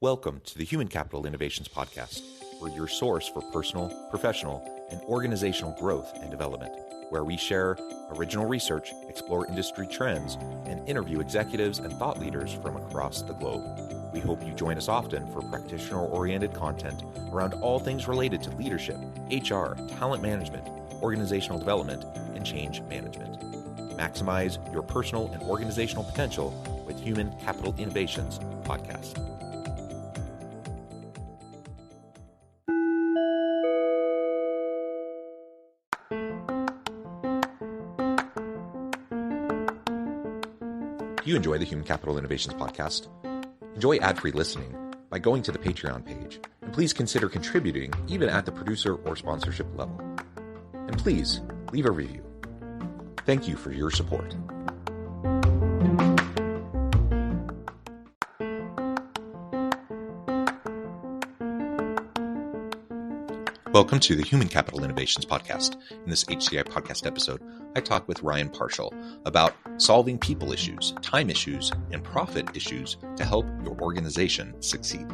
Welcome to the Human Capital Innovations Podcast. We're your source for personal, professional, and organizational growth and development, where we share original research, explore industry trends, and interview executives and thought leaders from across the globe. We hope you join us often for practitioner-oriented content around all things related to leadership, HR, talent management, organizational development, and change management. Maximize your personal and organizational potential with Human Capital Innovations Podcast. If you enjoy the Human Capital Innovations Podcast, enjoy ad-free listening by going to the Patreon page, and please consider contributing even at the producer or sponsorship level. And please leave a review. Thank you for your support. Welcome to the Human Capital Innovations Podcast. In this HCI Podcast episode, I talk with Ryan Parshall about solving people issues, time issues, and profit issues to help your organization succeed.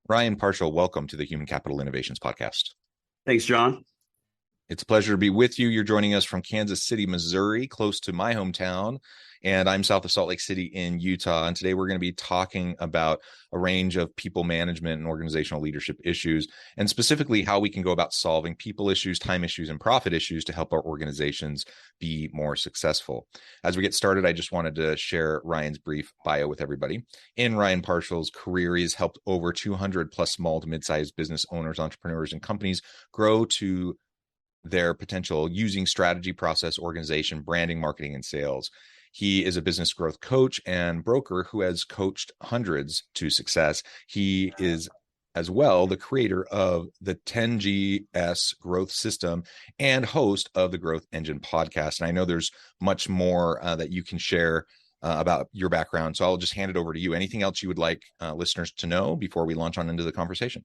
Ryan Parshall, welcome to the Human Capital Innovations Podcast. Thanks, John. It's a pleasure to be with you. You're joining us from Kansas City, Missouri, close to my hometown, and I'm south of Salt Lake City in Utah. And today we're going to be talking about a range of people management and organizational leadership issues, and specifically how we can go about solving people issues, time issues, and profit issues to help our organizations be more successful. As we get started, I just wanted to share Ryan's brief bio with everybody. In Ryan Parshall's career, he's helped over 200 plus small to mid-sized business owners, entrepreneurs, and companies grow to their potential using strategy, process, organization, branding, marketing, and sales. He is a business growth coach and broker who has coached hundreds to success. He is as well the creator of the 10GS growth system and host of the Growth Engine podcast. And I know there's much more that you can share about your background. So I'll just hand it over to you. Anything else you would like listeners to know before we launch on into the conversation?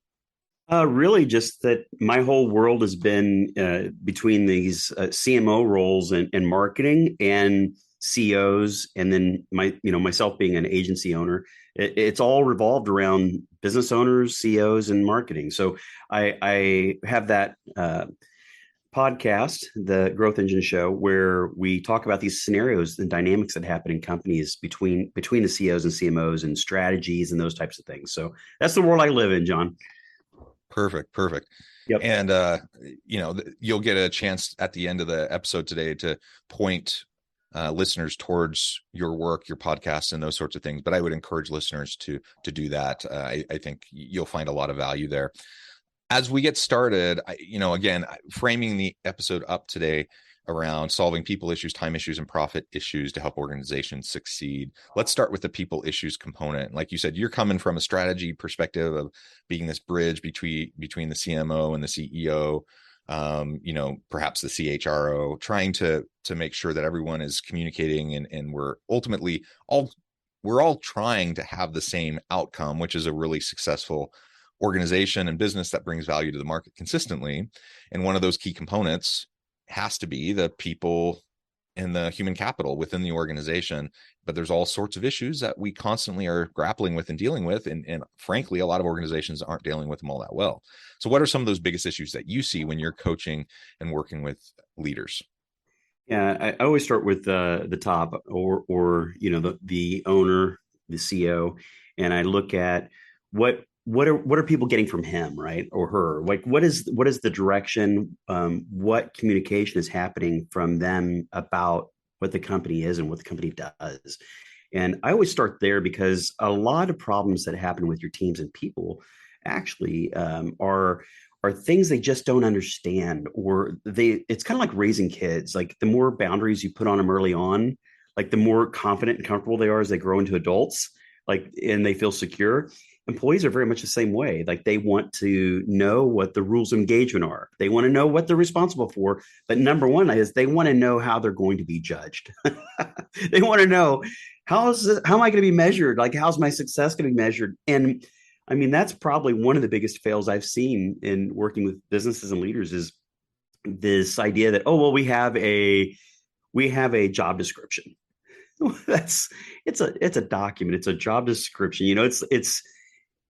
Really just that my whole world has been between these CMO roles and marketing and CEOs, and then myself being an agency owner. It's all revolved around business owners, CEOs, and marketing. So I have that podcast, the Growth Engine Show, where we talk about these scenarios and dynamics that happen in companies between the CEOs and CMOs and strategies and those types of things. So that's the world I live in, John. Perfect. Yep. And, you'll get a chance at the end of the episode today to point listeners towards your work, your podcast, and those sorts of things. But I would encourage listeners to do that. I think you'll find a lot of value there. As we get started, again, framing the episode up today around solving people issues, time issues, and profit issues to help organizations succeed. Let's start with the people issues component. Like you said, you're coming from a strategy perspective of being this bridge between the CMO and the CEO, perhaps the CHRO, trying to make sure that everyone is communicating and we're ultimately we're all trying to have the same outcome, which is a really successful organization and business that brings value to the market consistently. And one of those key components has to be the people and the human capital within the organization. But there's all sorts of issues that we constantly are grappling with and dealing with. And frankly, a lot of organizations aren't dealing with them all that well. So what are some of those biggest issues that you see when you're coaching and working with leaders? Yeah, I always start with the top or the owner, the CEO, and I look at what are people getting from him, right, or her? Like, what is the direction? What communication is happening from them about what the company is and what the company does? And I always start there because a lot of problems that happen with your teams and people actually are things they just don't understand, or it's kind of like raising kids. Like, the more boundaries you put on them early on, like the more confident and comfortable they are as they grow into adults, and they feel secure. employees are very much the same way. Like they want to know what the rules of engagement are. They want to know what they're responsible for. But number one is they want to know how they're going to be judged. They want to know how am I going to be measured? Like, how's my success going to be measured? And I mean, that's probably one of the biggest fails I've seen in working with businesses and leaders is this idea that, oh, well, we have a job description. It's a document. It's a job description. You know,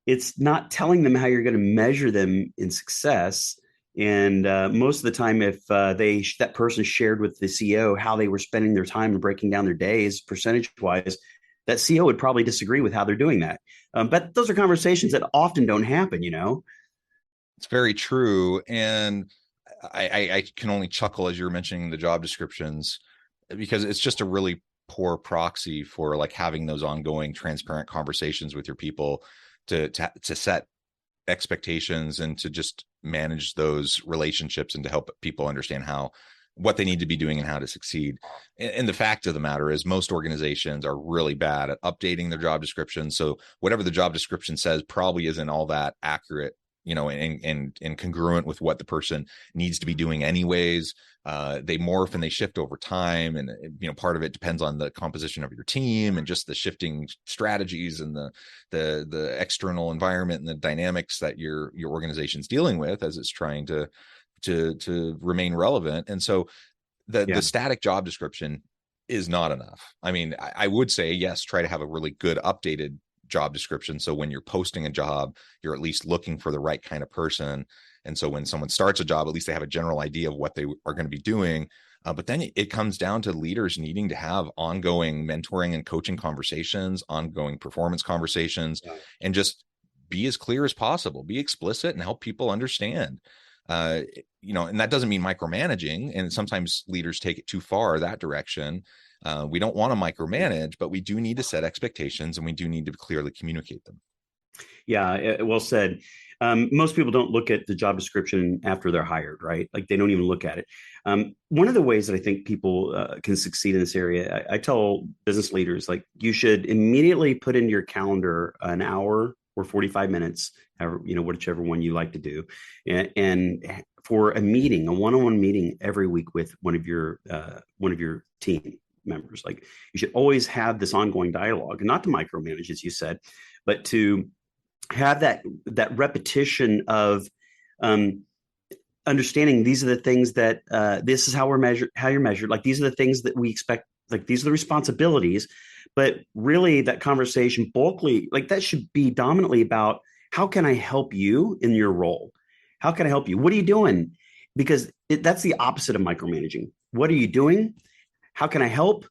it's not telling them how you're going to measure them in success. And most of the time, if that person shared with the CEO how they were spending their time and breaking down their days percentage wise, that CEO would probably disagree with how they're doing that. But those are conversations that often don't happen, you know? It's very true. And I can only chuckle as you're mentioning the job descriptions, because it's just a really poor proxy for like having those ongoing transparent conversations with your people to set expectations and to just manage those relationships and to help people understand what they need to be doing and how to succeed. And the fact of the matter is most organizations are really bad at updating their job description. So whatever the job description says probably isn't all that accurate, you know, and congruent with what the person needs to be doing anyways. They morph and they shift over time. And, you know, part of it depends on the composition of your team and just the shifting strategies and the external environment and the dynamics that your organization's dealing with as it's trying to remain relevant. And so the static job description is not enough. I mean, I would say, yes, try to have a really good updated job description. So when you're posting a job, you're at least looking for the right kind of person. And so when someone starts a job, at least they have a general idea of what they are going to be doing. But then it comes down to leaders needing to have ongoing mentoring and coaching conversations, ongoing performance conversations, and just be as clear as possible, be explicit and help people understand. You know, and that doesn't mean micromanaging. And sometimes leaders take it too far that direction. We don't want to micromanage, but we do need to set expectations and we do need to clearly communicate them. Yeah, well said. Most people don't look at the job description after they're hired, right? Like they don't even look at it. One of the ways that I think people can succeed in this area, I tell business leaders, like you should immediately put into your calendar an hour or 45 minutes, you know, whichever one you like to do, and for a meeting, a one-on-one meeting every week with one of your team members. Like you should always have this ongoing dialogue, not to micromanage, as you said, but to have that repetition of understanding these are the things that this is how you're measured. Like these are the things that we expect. Like these are the responsibilities, but really that conversation bulkily, like that should be dominantly about how can I help you in your role? How can I help you? What are you doing? Because that's the opposite of micromanaging. What are you doing? How can I help?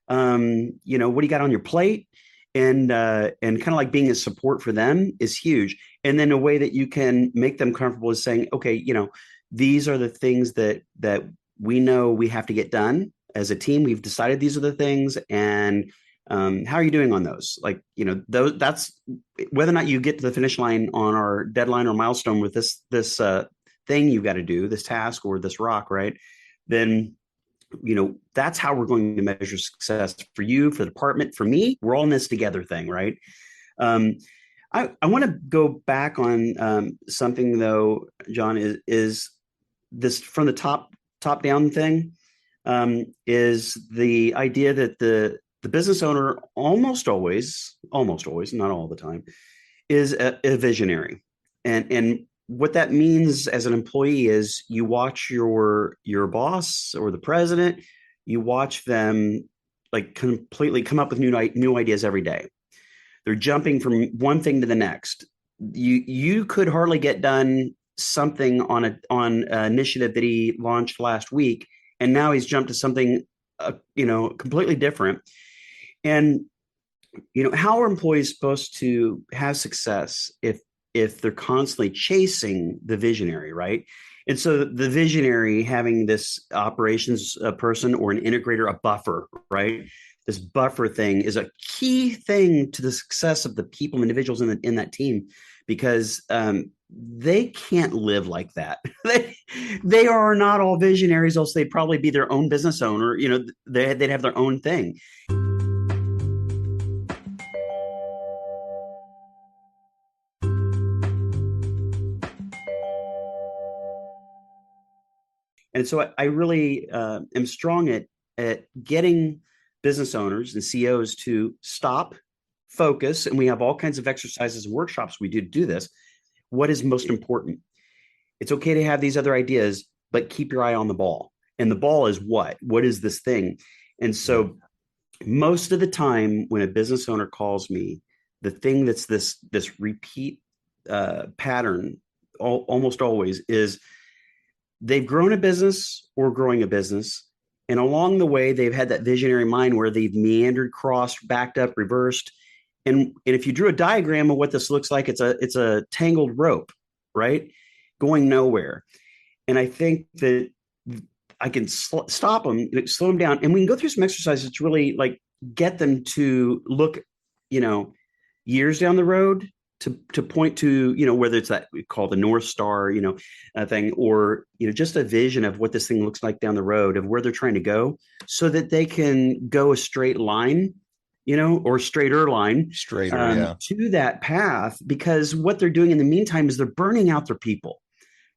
You know, what do you got on your plate? And kind of like being a support for them is huge. And then a way that you can make them comfortable is saying, okay, you know, these are the things that we know we have to get done as a team. We've decided these are the things, and how are you doing on those? Like, you know, that's whether or not you get to the finish line on our deadline or milestone with this thing you've got to do, this task or this rock, right? Then, you know, that's how we're going to measure success for you, for the department, for me. We're all in this together thing, right? I want to go back on something though, John, is this from the top down thing, is the idea that the business owner almost always, not all the time, is a visionary. And what that means as an employee is you watch your boss or the president, you watch them like completely come up with new ideas every day. They're jumping from one thing to the next. You could hardly get done something on an initiative that he launched last week, and now he's jumped to something completely different. And you know, how are employees supposed to have success if they're constantly chasing the visionary, right? And so the visionary having this operations person or an integrator, a buffer, right? This buffer thing is a key thing to the success of the people, individuals in that team, because they can't live like that. They are not all visionaries, else they'd probably be their own business owner. You know, they'd have their own thing. And so I really am strong at getting business owners and CEOs to stop, focus, and we have all kinds of exercises and workshops we do this. What is most important? It's okay to have these other ideas, but keep your eye on the ball. And the ball is what? What is this thing? And so most of the time when a business owner calls me, the thing that's this repeat pattern almost always is they've grown a business or growing a business. And along the way, they've had that visionary mind where they've meandered, crossed, backed up, reversed. And if you drew a diagram of what this looks like, it's a tangled rope, right? Going nowhere. And I think that I can stop them, slow them down, and we can go through some exercises to really like get them to look, years down the road to point to, whether it's that we call the North Star, thing, or, just a vision of what this thing looks like down the road of where they're trying to go so that they can go a straight line, or straighter line to that path, because what they're doing in the meantime is they're burning out their people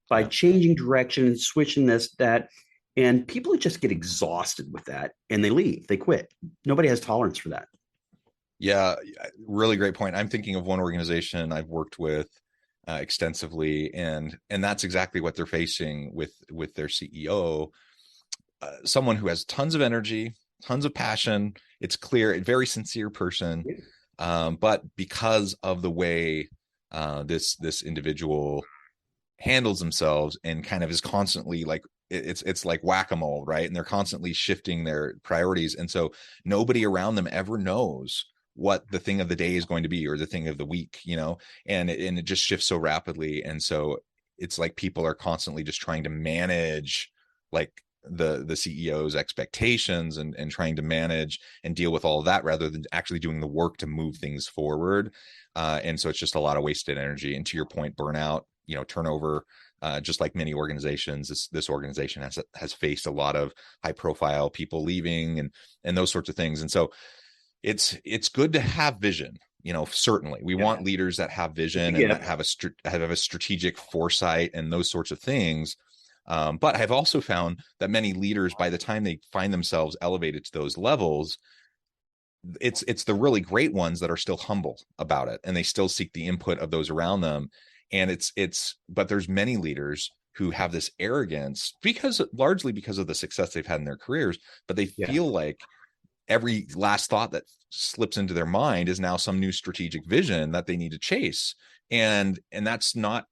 by changing direction and switching this, that, and people just get exhausted with that and they leave, they quit. Nobody has tolerance for that. Yeah, really great point. I'm thinking of one organization I've worked with extensively, and that's exactly what they're facing with their CEO, someone who has tons of energy, tons of passion. It's clear, a very sincere person, but because of the way this individual handles themselves and kind of is constantly like, it's like whack-a-mole, right? And they're constantly shifting their priorities, and so nobody around them ever knows what the thing of the day is going to be, or the thing of the week, and it just shifts so rapidly. And so it's like people are constantly just trying to manage like the CEO's expectations and trying to manage and deal with all of that rather than actually doing the work to move things forward. And so it's just a lot of wasted energy. And to your point, burnout, turnover, just like many organizations, this organization has faced a lot of high profile people leaving and those sorts of things. And so it's good to have vision. Certainly we want leaders that have vision and that have a strategic foresight and those sorts of things. But I've also found that many leaders, by the time they find themselves elevated to those levels, it's the really great ones that are still humble about it, and they still seek the input of those around them. And but there's many leaders who have this arrogance largely because of the success they've had in their careers, but they feel like every last thought that slips into their mind is now some new strategic vision that they need to chase. And that's not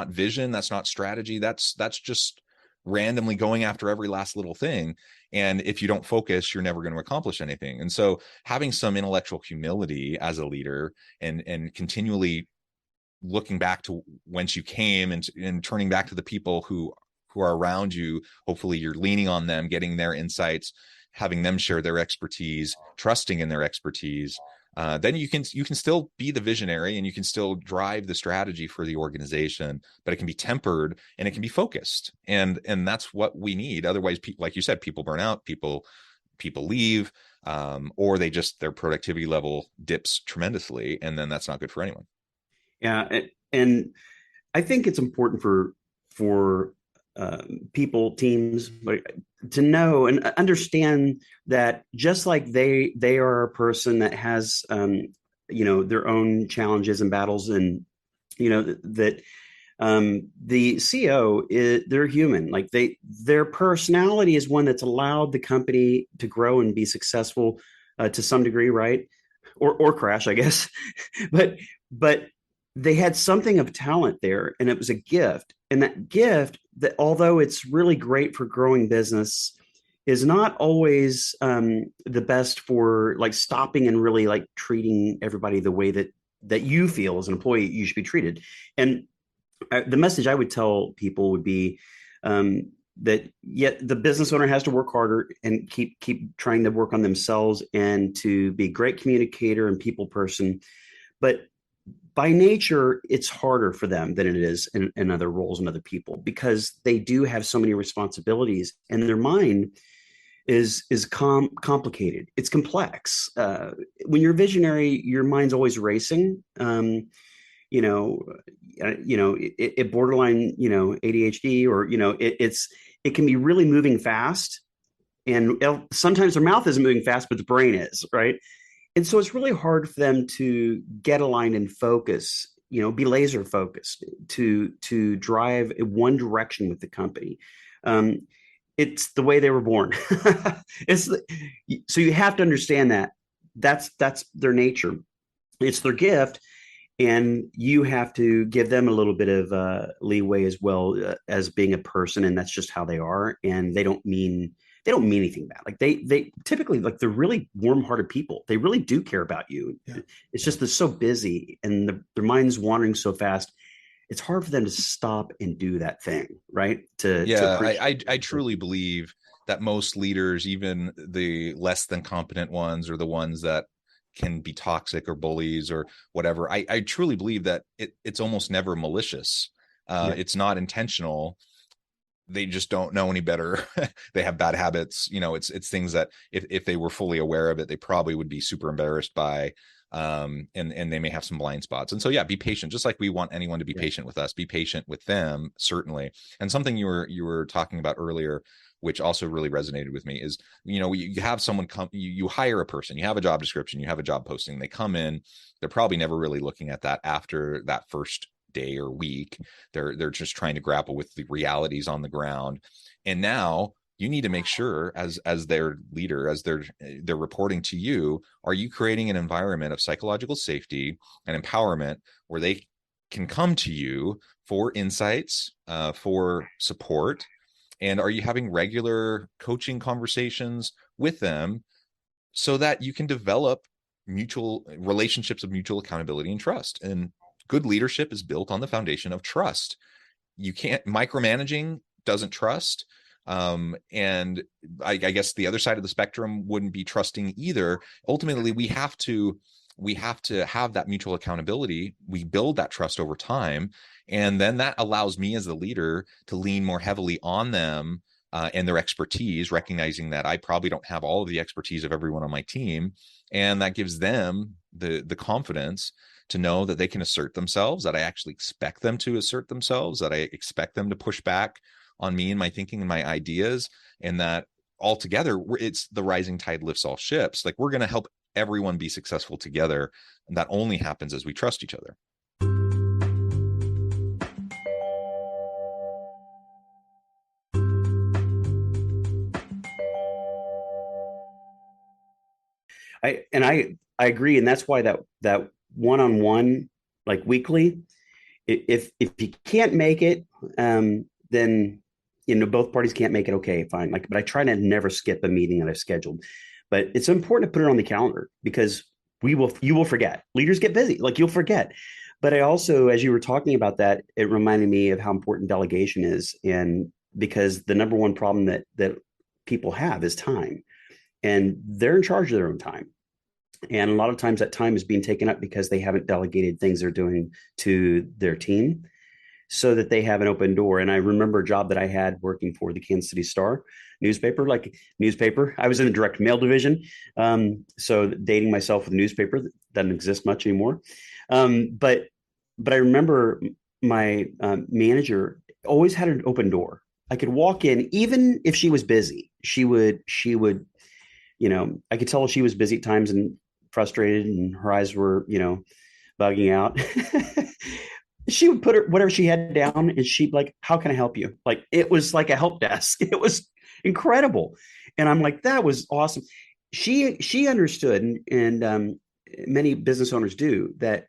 vision. That's not strategy. That's just randomly going after every last little thing. And if you don't focus, you're never going to accomplish anything. And so having some intellectual humility as a leader and continually looking back to whence you came and turning back to the people who are around you, hopefully you're leaning on them, getting their insights, having them share their expertise, trusting in their expertise, then you can still be the visionary and you can still drive the strategy for the organization, but it can be tempered and it can be focused. And that's what we need. Otherwise, like you said, people burn out, people leave, or their productivity level dips tremendously. And then that's not good for anyone. Yeah. And I think it's important for people, teams, to know and understand that just like they are a person that has their own challenges and battles, and that the CEO they're human. Like their personality is one that's allowed the company to grow and be successful to some degree, right? Or crash, I guess. but they had something of talent there, and it was a gift. And that gift, that although it's really great for growing business, is not always the best for like stopping and really like treating everybody the way that you feel as an employee you should be treated. And the message I would tell people would be that yet the business owner has to work harder and keep trying to work on themselves and to be a great communicator and people person. But by nature, it's harder for them than it is in other roles and other people, because they do have so many responsibilities and their mind is complicated. It's complex. When you're visionary, your mind's always racing. It borderline, ADHD, or, it can be really moving fast. And sometimes their mouth isn't moving fast, but the brain is, right? And so it's really hard for them to get aligned and focus, be laser focused to drive in one direction with the company. It's the way they were born. So you have to understand that that's their nature. It's their gift. And you have to give them a little bit of leeway as well as being a person. And that's just how they are. And they don't mean anything bad. Like they typically, like, they're really warm-hearted people. They really do care about you. Yeah. It's just they're so busy and their mind's wandering so fast. It's hard for them to stop and do that thing, right? I truly believe that most leaders, even the less than competent ones or the ones that can be toxic or bullies or whatever, I truly believe that it's almost never malicious. It's not intentional. They just don't know any better. They have bad habits. It's things that if they were fully aware of it, they probably would be super embarrassed by, and they may have some blind spots. And so, be patient. Just like we want anyone to be patient with us, be patient with them, certainly. And something you were talking about earlier, which also really resonated with me, is, you have someone come, you hire a person, you have a job description, you have a job posting, they come in, they're probably never really looking at that after that first day or week. They're just trying to grapple with the realities on the ground. And now you need to make sure, as their leader, as they're reporting to you, are you creating an environment of psychological safety and empowerment where they can come to you for insights, for support? And are you having regular coaching conversations with them so that you can develop mutual relationships of mutual accountability and trust? And good leadership is built on the foundation of trust. You can't, micromanaging doesn't trust. And I guess the other side of the spectrum wouldn't be trusting either. Ultimately, we have to have that mutual accountability. We build that trust over time. And then that allows me as the leader to lean more heavily on them and their expertise, recognizing that I probably don't have all of the expertise of everyone on my team. And that gives them the confidence to know that they can assert themselves, that I actually expect them to assert themselves, that I expect them to push back on me and my thinking and my ideas, and that altogether, it's the rising tide lifts all ships. Like, we're going to help everyone be successful together. And that only happens as we trust each other. I agree. And that's why that one-on-one, like weekly, if you can't make it, then both parties can't make it, okay, fine. But I try to never skip a meeting that I've scheduled. But it's important to put it on the calendar, because you will forget. Leaders get busy, like, you'll forget. But I also, as you were talking about that, it reminded me of how important delegation is. And because the number one problem that people have is time, and they're in charge of their own time. And a lot of times that time is being taken up because they haven't delegated things they're doing to their team so that they have an open door. And I remember a job that I had working for the Kansas City Star newspaper. I was in the direct mail division. So dating myself with a newspaper that doesn't exist much anymore. But I remember my manager always had an open door. I could walk in, even if she was busy. She would, I could tell she was busy at times and frustrated, and her eyes were, bugging out. She would put whatever she had down, and she'd like, "How can I help you?" Like, it was like a help desk. It was incredible. And I'm like, that was awesome. She understood, and many business owners do, that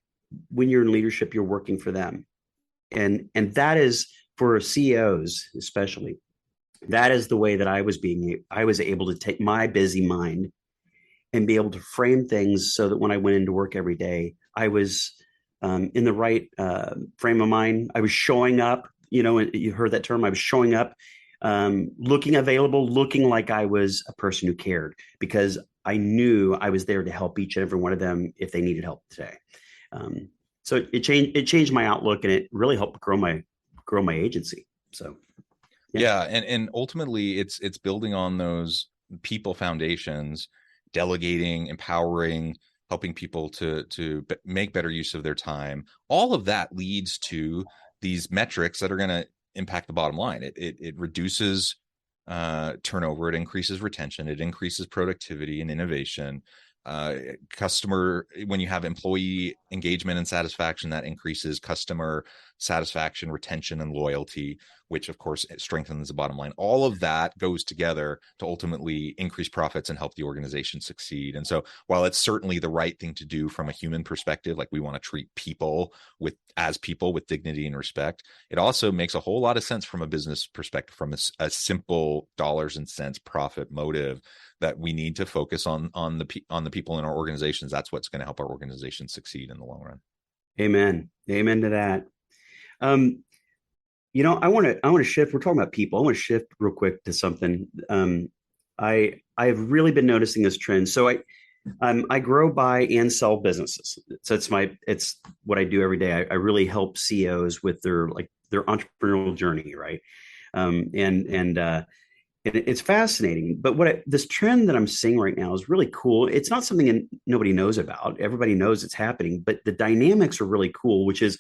when you're in leadership, you're working for them. And that is, for CEOs especially, that is the way that I was able to take my busy mind and be able to frame things so that when I went into work every day, I was in the right frame of mind. I was showing up, you heard that term. I was showing up, looking available, looking like I was a person who cared, because I knew I was there to help each and every one of them if they needed help today. So it changed my outlook, and it really helped grow my agency. So. Yeah. And ultimately it's building on those people foundations, delegating, empowering, helping people to make better use of their time. All of that leads to these metrics that are going to impact the bottom line. It reduces turnover, it increases retention, it increases productivity and innovation. When you have employee engagement and satisfaction, that increases customer satisfaction, retention, and loyalty, which of course it strengthens the bottom line. All of that goes together to ultimately increase profits and help the organization succeed. And so while it's certainly the right thing to do from a human perspective, like we want to treat people with dignity and respect, it also makes a whole lot of sense from a business perspective, from a simple dollars and cents profit motive, that we need to focus on the people in our organizations. That's what's going to help our organization succeed in the long run. Amen to that. I want to shift. We're talking about people. I want to shift real quick to something. I've really been noticing this trend. So I grow, buy, and sell businesses. So it's what I do every day. I really help CEOs with their entrepreneurial journey, right? And it's fascinating. But this trend that I'm seeing right now is really cool. It's not something nobody knows about. Everybody knows it's happening, but the dynamics are really cool, which is,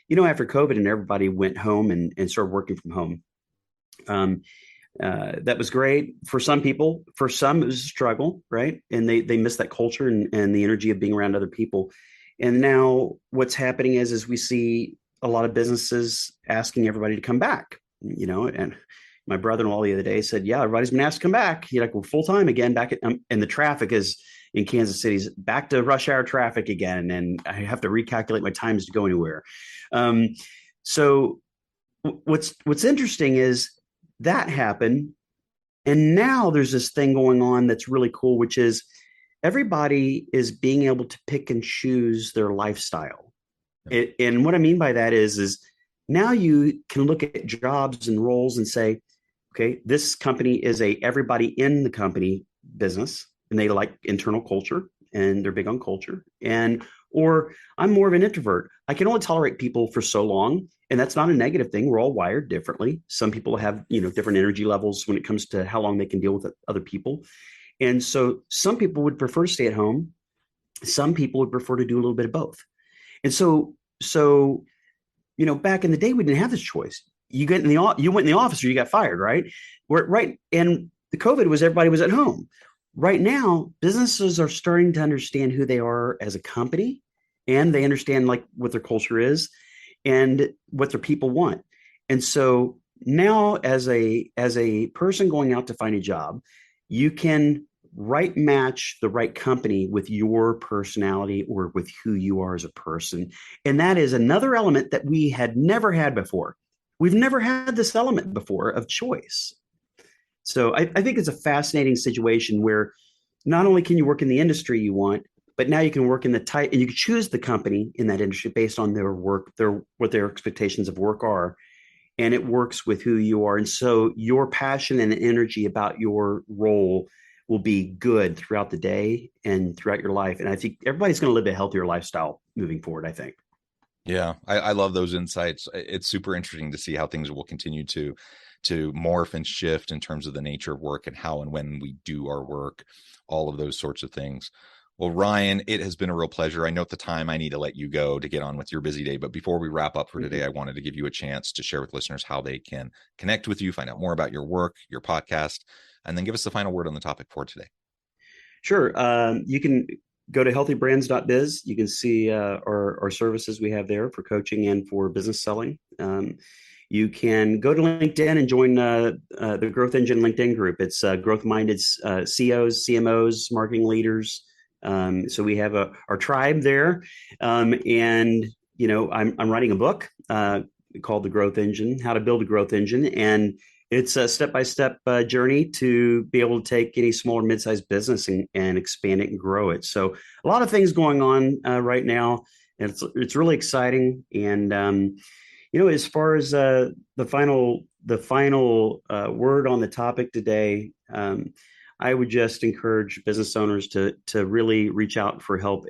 after COVID and everybody went home and started working from home, that was great for some people. For some, it was a struggle, right? And they missed that culture and the energy of being around other people. And now what's happening is we see a lot of businesses asking everybody to come back, and my brother-in-law the other day said, yeah, everybody's been asked to come back. You're like, we're full-time again back at, and the traffic is in Kansas City's back to rush hour traffic again. And I have to recalculate my times to go anywhere. So what's interesting is that happened. And now there's this thing going on that's really cool, which is everybody is being able to pick and choose their lifestyle. And what I mean by that is now you can look at jobs and roles and say, okay, this company is everybody in the company business, and they like internal culture and they're big on culture. Or I'm more of an introvert. I can only tolerate people for so long. And that's not a negative thing. We're all wired differently. Some people have, different energy levels when it comes to how long they can deal with other people. And so some people would prefer to stay at home. Some people would prefer to do a little bit of both. And so back in the day, we didn't have this choice. You went in the office or you got fired, right? Right. And the COVID was everybody was at home. Right now, businesses are starting to understand who they are as a company, and they understand what their culture is and what their people want. And so now as a person going out to find a job, you can match the right company with your personality or with who you are as a person. And that is another element that we had never had before. We've never had this element before of choice. So I think it's a fascinating situation where not only can you work in the industry you want, but now you can work in the type, and you can choose the company in that industry based on their work, what their expectations of work are. And it works with who you are. And so your passion and energy about your role will be good throughout the day and throughout your life. And I think everybody's going to live a healthier lifestyle moving forward, I think. Yeah, I love those insights. It's super interesting to see how things will continue to morph and shift in terms of the nature of work and how and when we do our work, all of those sorts of things. Well, Ryan, it has been a real pleasure. I know at the time I need to let you go to get on with your busy day, but before we wrap up for today, I wanted to give you a chance to share with listeners how they can connect with you, find out more about your work, your podcast, and then give us the final word on the topic for today. Sure. You can go to healthybrands.biz. You can see our services we have there for coaching and for business selling. You can go to LinkedIn and join the Growth Engine LinkedIn group. It's growth-minded CEOs, CMOs, marketing leaders. So we have our tribe there. And, I'm writing a book called The Growth Engine, How to Build a Growth Engine. And it's a step-by-step journey to be able to take any small or mid-sized business and expand it and grow it. So a lot of things going on right now. And it's really exciting. And, as far as the final word on the topic today, I would just encourage business owners to really reach out for help.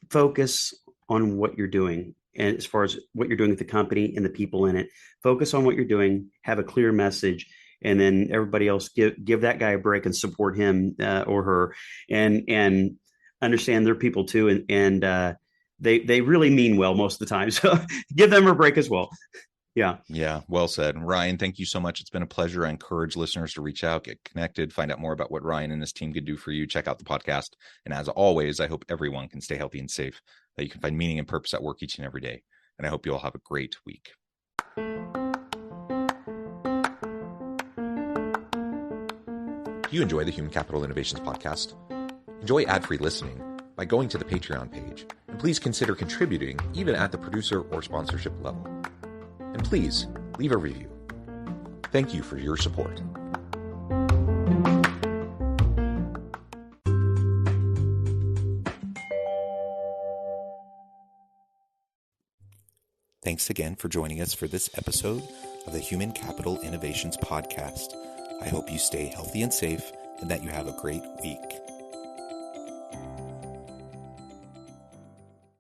Focus on what you're doing. And as far as what you're doing with the company and the people in it, focus on what you're doing, have a clear message, and then everybody else give that guy a break and support him or her, and understand their people too. And they really mean well most of the time. So give them a break as well. Yeah. Well said. Ryan, thank you so much. It's been a pleasure. I encourage listeners to reach out, get connected, find out more about what Ryan and his team could do for you. Check out the podcast. And as always, I hope everyone can stay healthy and safe, that you can find meaning and purpose at work each and every day. And I hope you all have a great week. Do you enjoy the Human Capital Innovations podcast? Enjoy ad-free listening by going to the Patreon page. And please consider contributing even at the producer or sponsorship level. And please leave a review. Thank you for your support. Thanks again for joining us for this episode of the Human Capital Innovations podcast. I hope you stay healthy and safe and that you have a great week.